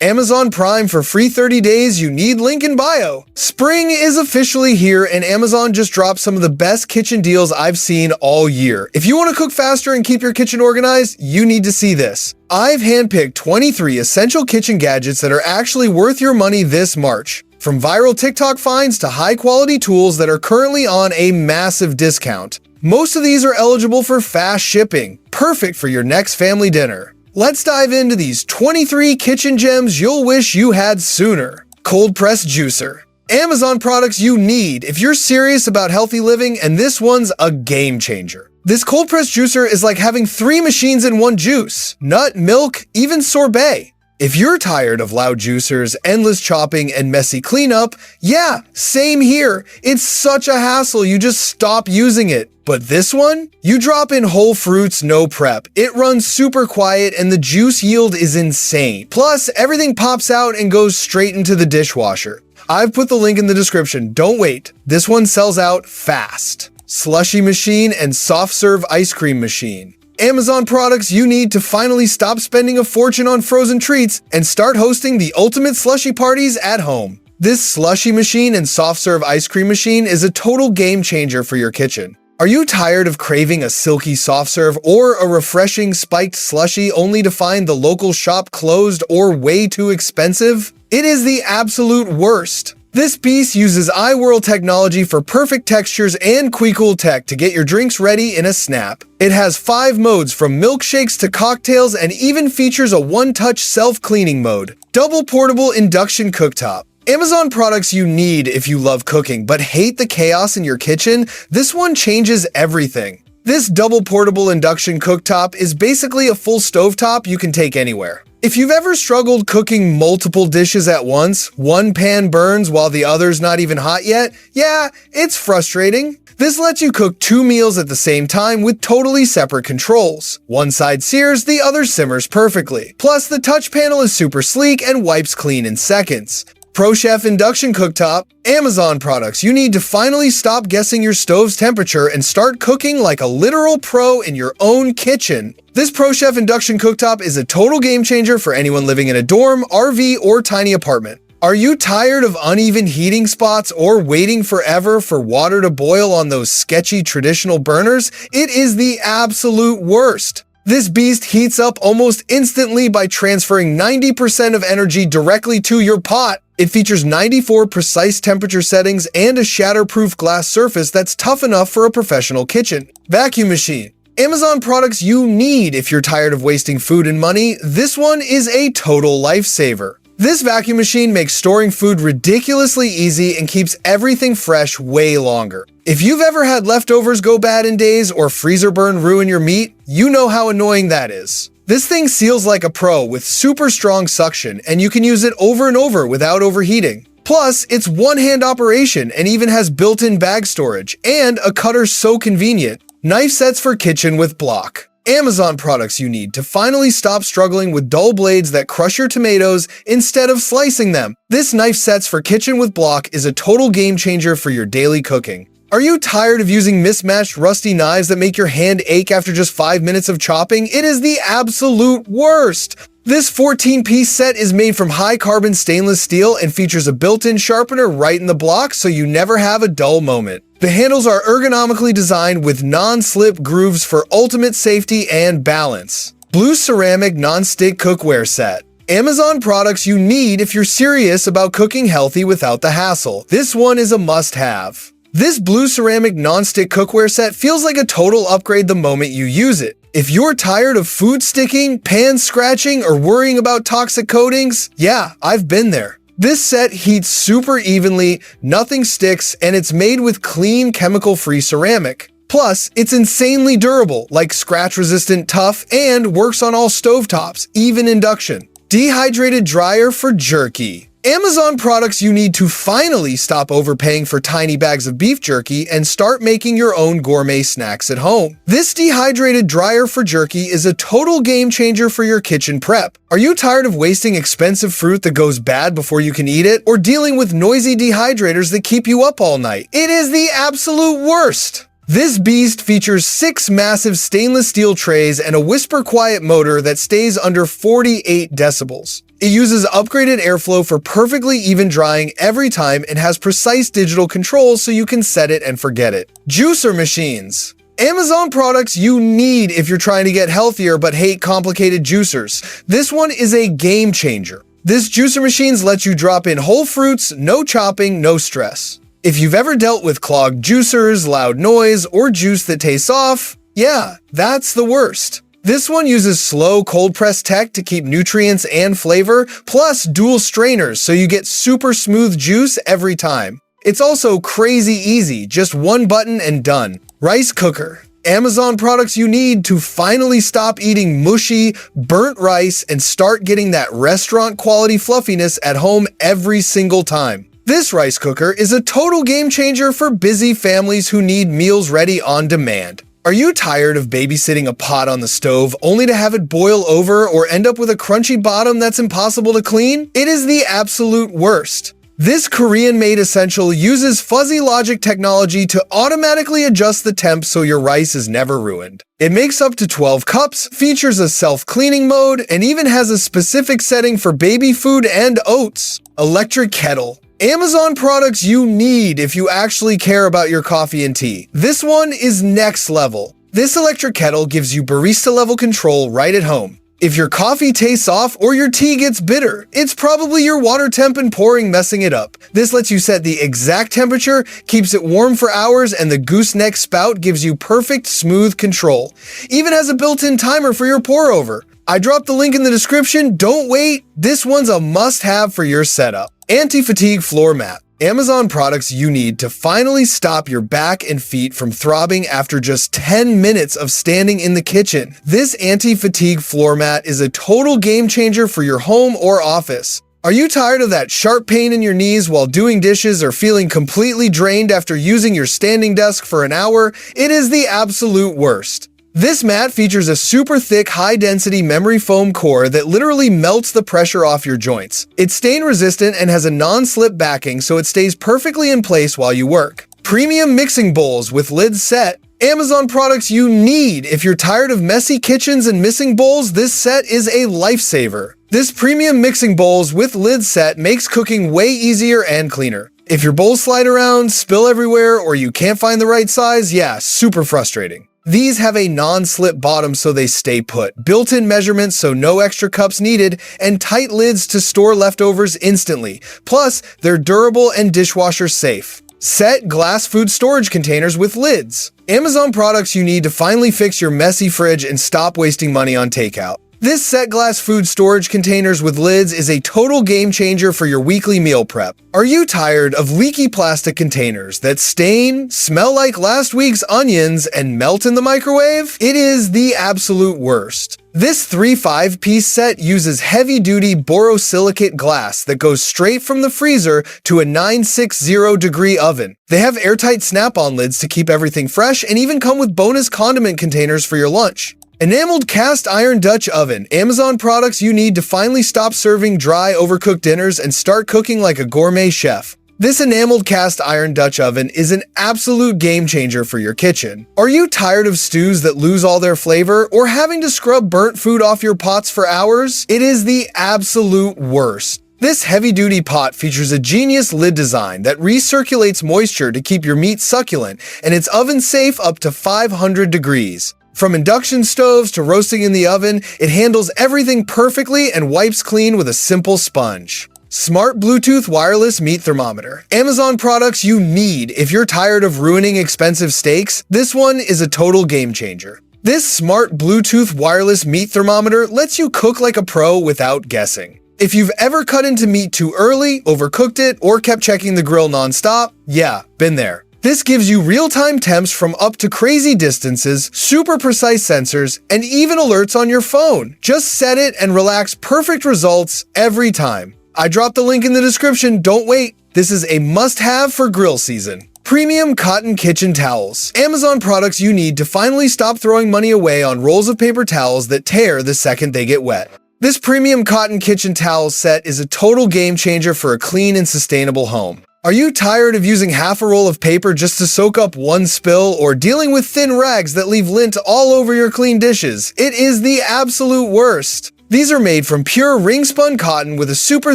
Amazon Prime for free 30 days, you need link in bio. Spring is officially here and Amazon just dropped some of the best kitchen deals I've seen all year. If you want to cook faster and keep your kitchen organized, you need to see this. I've handpicked 23 essential kitchen gadgets that are actually worth your money this March. From viral TikTok finds to high-quality tools that are currently on a massive discount. Most of these are eligible for fast shipping, perfect for your next family dinner. Let's dive into these 23 kitchen gems you'll wish you had sooner. Cold press juicer. Amazon products you need if you're serious about healthy living, and this one's a game changer. This cold press juicer is like having 3 machines in one: juice, nut, milk, even sorbet. If you're tired of loud juicers, endless chopping, and messy cleanup, yeah, same here. It's such a hassle, you just stop using it. But this one? You drop in whole fruits, no prep. It runs super quiet and the juice yield is insane. Plus, everything pops out and goes straight into the dishwasher. I've put the link in the description, don't wait. This one sells out fast. Slushie machine and soft serve ice cream machine. Amazon products you need to finally stop spending a fortune on frozen treats and start hosting the ultimate slushie parties at home. This slushie machine and soft serve ice cream machine is a total game changer for your kitchen. Are you tired of craving a silky soft serve or a refreshing spiked slushie only to find the local shop closed or way too expensive? It is the absolute worst. This piece uses iWhirl technology for perfect textures and QuickCool tech to get your drinks ready in a snap. It has 5 modes from milkshakes to cocktails and even features a one-touch self-cleaning mode. Double portable induction cooktop. Amazon products you need if you love cooking but hate the chaos in your kitchen, this one changes everything. This double portable induction cooktop is basically a full stovetop you can take anywhere. If you've ever struggled cooking multiple dishes at once, one pan burns while the other's not even hot yet, yeah, it's frustrating. This lets you cook 2 meals at the same time with totally separate controls. One side sears, the other simmers perfectly. Plus, the touch panel is super sleek and wipes clean in seconds. ProChef Induction Cooktop. Amazon products you need to finally stop guessing your stove's temperature and start cooking like a literal pro in your own kitchen. This ProChef Induction Cooktop is a total game changer for anyone living in a dorm, RV, or tiny apartment. Are you tired of uneven heating spots or waiting forever for water to boil on those sketchy traditional burners? It is the absolute worst. This beast heats up almost instantly by transferring 90% of energy directly to your pot. It features 94 precise temperature settings and a shatterproof glass surface that's tough enough for a professional kitchen. Vacuum machine. Amazon products you need if you're tired of wasting food and money, this one is a total lifesaver. This vacuum machine makes storing food ridiculously easy and keeps everything fresh way longer. If you've ever had leftovers go bad in days or freezer burn ruin your meat, you know how annoying that is. This thing seals like a pro with super strong suction, and you can use it over and over without overheating. Plus, it's one-hand operation and even has built-in bag storage, and a cutter so convenient. Knife sets for kitchen with block. Amazon products you need to finally stop struggling with dull blades that crush your tomatoes instead of slicing them. This knife sets for kitchen with block is a total game changer for your daily cooking. Are you tired of using mismatched rusty knives that make your hand ache after just 5 minutes of chopping? It is the absolute worst. This 14-piece set is made from high-carbon stainless steel and features a built-in sharpener right in the block so you never have a dull moment. The handles are ergonomically designed with non-slip grooves for ultimate safety and balance. Blue ceramic nonstick cookware set. Amazon products you need if you're serious about cooking healthy without the hassle. This one is a must-have. This blue ceramic nonstick cookware set feels like a total upgrade the moment you use it. If you're tired of food sticking, pan scratching, or worrying about toxic coatings, yeah, I've been there. This set heats super evenly, nothing sticks, and it's made with clean, chemical-free ceramic. Plus, it's insanely durable, like scratch-resistant tough, and works on all stovetops, even induction. Dehydrated dryer for jerky. Amazon products you need to finally stop overpaying for tiny bags of beef jerky and start making your own gourmet snacks at home. This dehydrated dryer for jerky is a total game changer for your kitchen prep. Are you tired of wasting expensive fruit that goes bad before you can eat it, or dealing with noisy dehydrators that keep you up all night? It is the absolute worst. This beast features 6 massive stainless steel trays and a whisper quiet motor that stays under 48 decibels. It uses upgraded airflow for perfectly even drying every time and has precise digital controls so you can set it and forget it. Juicer machines. Amazon products you need if you're trying to get healthier but hate complicated juicers. This one is a game changer. This juicer machine lets you drop in whole fruits, no chopping, no stress. If you've ever dealt with clogged juicers, loud noise, or juice that tastes off, yeah, that's the worst. This one uses slow cold press tech to keep nutrients and flavor, plus dual strainers so you get super smooth juice every time. It's also crazy easy, just one button and done. Rice cooker. Amazon products you need to finally stop eating mushy, burnt rice and start getting that restaurant quality fluffiness at home every single time. This rice cooker is a total game changer for busy families who need meals ready on demand. Are you tired of babysitting a pot on the stove only to have it boil over or end up with a crunchy bottom that's impossible to clean? It is the absolute worst. This Korean-made essential uses fuzzy logic technology to automatically adjust the temp so your rice is never ruined. It makes up to 12 cups, features a self-cleaning mode, and even has a specific setting for baby food and oats. Electric Kettle. Amazon products you need if you actually care about your coffee and tea. This one is next level. This electric kettle gives you barista-level control right at home. If your coffee tastes off or your tea gets bitter, it's probably your water temp and pouring messing it up. This lets you set the exact temperature, keeps it warm for hours, and the gooseneck spout gives you perfect, smooth control. Even has a built-in timer for your pour over. I dropped the link in the description, don't wait, this one's a must-have for your setup. Anti-fatigue floor mat. Amazon products you need to finally stop your back and feet from throbbing after just 10 minutes of standing in the kitchen. This anti-fatigue floor mat is a total game changer for your home or office. Are you tired of that sharp pain in your knees while doing dishes or feeling completely drained after using your standing desk for an hour? It is the absolute worst. This mat features a super thick, high-density memory foam core that literally melts the pressure off your joints. It's stain-resistant and has a non-slip backing so it stays perfectly in place while you work. Premium mixing bowls with lids set. Amazon products you need if you're tired of messy kitchens and missing bowls, this set is a lifesaver. This premium mixing bowls with lid set makes cooking way easier and cleaner. If your bowls slide around, spill everywhere, or you can't find the right size, yeah, super frustrating. These have a non-slip bottom so they stay put, built-in measurements so no extra cups needed, and tight lids to store leftovers instantly. Plus, they're durable and dishwasher safe. Set glass food storage containers with lids. Amazon products you need to finally fix your messy fridge and stop wasting money on takeout. This set glass food storage containers with lids is a total game changer for your weekly meal prep. Are you tired of leaky plastic containers that stain, smell like last week's onions, and melt in the microwave? It is the absolute worst. This 3-5-piece set uses heavy-duty borosilicate glass that goes straight from the freezer to a 960-degree oven. They have airtight snap-on lids to keep everything fresh and even come with bonus condiment containers for your lunch. Enameled cast iron Dutch oven. Amazon products you need to finally stop serving dry, overcooked dinners and start cooking like a gourmet chef. This enameled cast iron Dutch oven is an absolute game changer for your kitchen. Are you tired of stews that lose all their flavor or having to scrub burnt food off your pots for hours? It is the absolute worst. This heavy-duty pot features a genius lid design that recirculates moisture to keep your meat succulent, and it's oven-safe up to 500 degrees. From induction stoves to roasting in the oven, it handles everything perfectly and wipes clean with a simple sponge. Smart Bluetooth wireless meat thermometer. Amazon products you need if you're tired of ruining expensive steaks, this one is a total game changer. This smart Bluetooth wireless meat thermometer lets you cook like a pro without guessing. If you've ever cut into meat too early, overcooked it, or kept checking the grill nonstop, yeah, been there. This gives you real-time temps from up to crazy distances, super precise sensors, and even alerts on your phone. Just set it and relax, perfect results every time. I dropped the link in the description, don't wait. This is a must-have for grill season. Premium cotton kitchen towels. Amazon products you need to finally stop throwing money away on rolls of paper towels that tear the second they get wet. This premium cotton kitchen towel set is a total game changer for a clean and sustainable home. Are you tired of using half a roll of paper just to soak up one spill or dealing with thin rags that leave lint all over your clean dishes? It is the absolute worst. These are made from pure ring-spun cotton with a super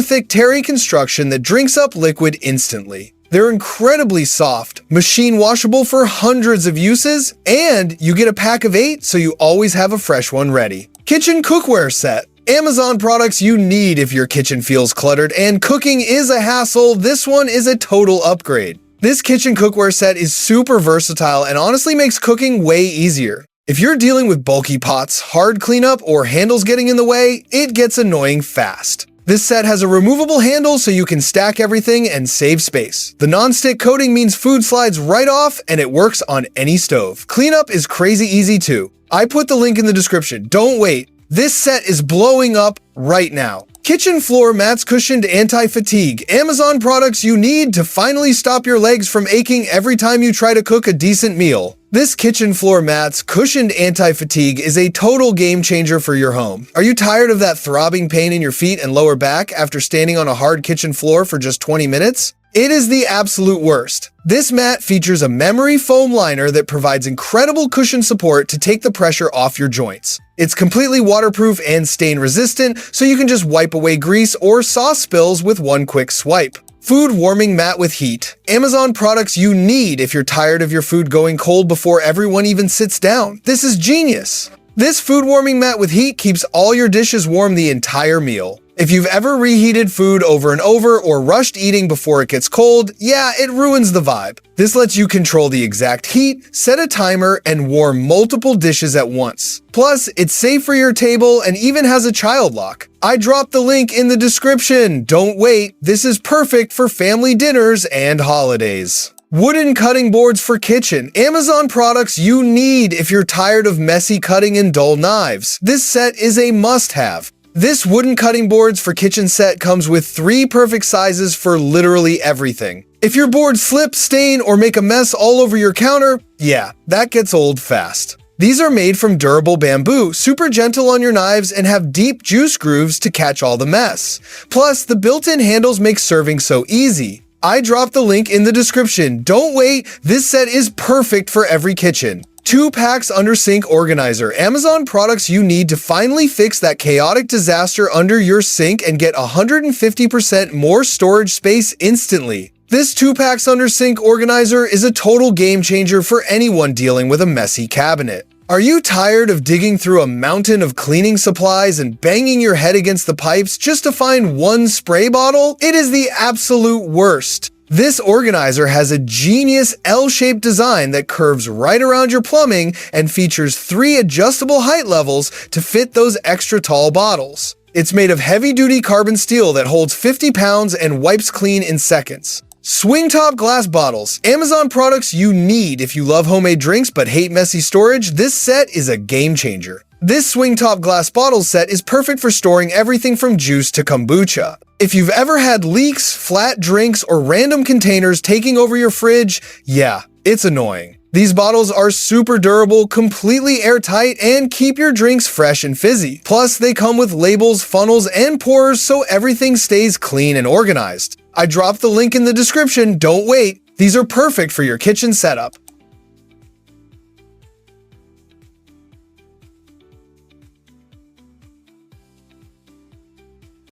thick terry construction that drinks up liquid instantly. They're incredibly soft, machine washable for hundreds of uses, and you get a pack of 8 so you always have a fresh one ready. Kitchen Cookware Set. Amazon products you need if your kitchen feels cluttered and cooking is a hassle. This one is a total upgrade. This kitchen cookware set is super versatile and honestly makes cooking way easier. If you're dealing with bulky pots, hard cleanup, or handles getting in the way, it gets annoying fast. This set has a removable handle so you can stack everything and save space. The nonstick coating means food slides right off and it works on any stove. Cleanup is crazy easy too. I put the link in the description. Don't wait. This set is blowing up right now. Kitchen floor mats cushioned anti-fatigue. Amazon products you need to finally stop your legs from aching every time you try to cook a decent meal. This kitchen floor mats cushioned anti-fatigue is a total game changer for your home. Are you tired of that throbbing pain in your feet and lower back after standing on a hard kitchen floor for just 20 minutes? It is the absolute worst. This mat features a memory foam liner that provides incredible cushion support to take the pressure off your joints. It's completely waterproof and stain resistant, so you can just wipe away grease or sauce spills with one quick swipe. Food warming mat with heat. Amazon products you need if you're tired of your food going cold before everyone even sits down. This is genius. This food warming mat with heat keeps all your dishes warm the entire meal. If you've ever reheated food over and over or rushed eating before it gets cold, yeah, it ruins the vibe. This lets you control the exact heat, set a timer, and warm multiple dishes at once. Plus, it's safe for your table and even has a child lock. I dropped the link in the description. Don't wait, this is perfect for family dinners and holidays. Wooden cutting boards for kitchen. Amazon products you need if you're tired of messy cutting and dull knives. This set is a must-have. This wooden cutting boards for kitchen set comes with 3 perfect sizes for literally everything. If your boards slip, stain, or make a mess all over your counter, yeah, that gets old fast. These are made from durable bamboo, super gentle on your knives, and have deep juice grooves to catch all the mess. Plus, the built-in handles make serving so easy. I dropped the link in the description. Don't wait, this set is perfect for every kitchen. 2 packs under sink organizer. Amazon products you need to finally fix that chaotic disaster under your sink and get 150% more storage space instantly. This 2 packs under sink organizer is a total game changer for anyone dealing with a messy cabinet. Are you tired of digging through a mountain of cleaning supplies and banging your head against the pipes just to find one spray bottle? It is the absolute worst. This organizer has a genius L-shaped design that curves right around your plumbing and features 3 adjustable height levels to fit those extra tall bottles. It's made of heavy-duty carbon steel that holds 50 pounds and wipes clean in seconds. Swing top glass bottles. Amazon products you need if you love homemade drinks but hate messy storage. This set is a game changer. This swing top glass bottle set is perfect for storing everything from juice to kombucha. If you've ever had leaks, flat drinks, or random containers taking over your fridge, yeah, it's annoying. These bottles are super durable, completely airtight, and keep your drinks fresh and fizzy. Plus, they come with labels, funnels, and pourers so everything stays clean and organized. I dropped the link in the description. Don't wait. These are perfect for your kitchen setup.